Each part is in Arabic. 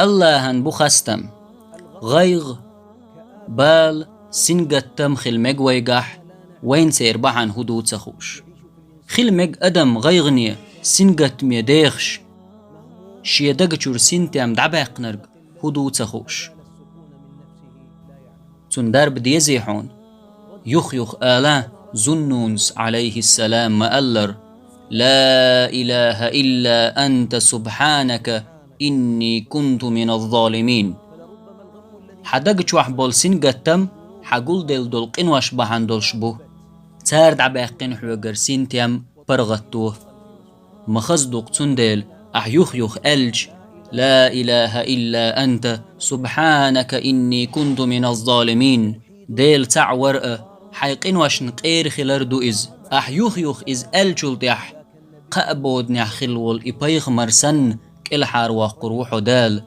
اللهن بخستم غيغ بال سنجتم خلمج ويجح وين سيربعن هدوء تخوش خلمج أدم غيغني سنجت ميديخش شيدجور سنتم دعبق نرج هدوء تخوش تندر بديزيحون يخ آلا زنونس عليه السلام مألر لا إله إلا أنت سبحانك إني كنت من الظالمين حدقش وحبول سنجتم حقول دل قنوش بحن دلشبو تارد عباقين حوغر سنتيم برغتوه مخزدق تندل يخ ألج لا إله إلا أنت سبحانك إني كنت من الظالمين ديل تع ورقة حيقين وش نقير خلردو إز يخ إز ألجل ديح قأبود نح خلول إبايخ مرسن كل حار وقروحو دال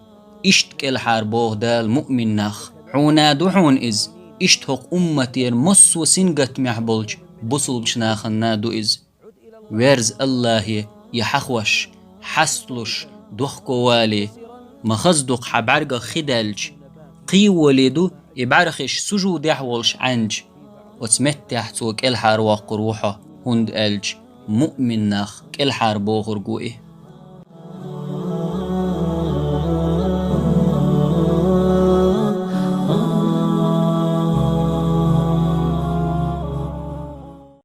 إشت كل حار بوغ دال مؤمن نخ حونا دوحون إز إشت هق أمتير مس وسنجت محبولج بصل بشناخن نادو إز ويرز الله يحخوش حسلش دخكو والي مخزدق حبرغ خدالج قي وليدو يبعرخش سجود يحولش عنج وتمتح تو كل حار وقروحه هند ألج مؤمن نخ كل حار بوغر قوئه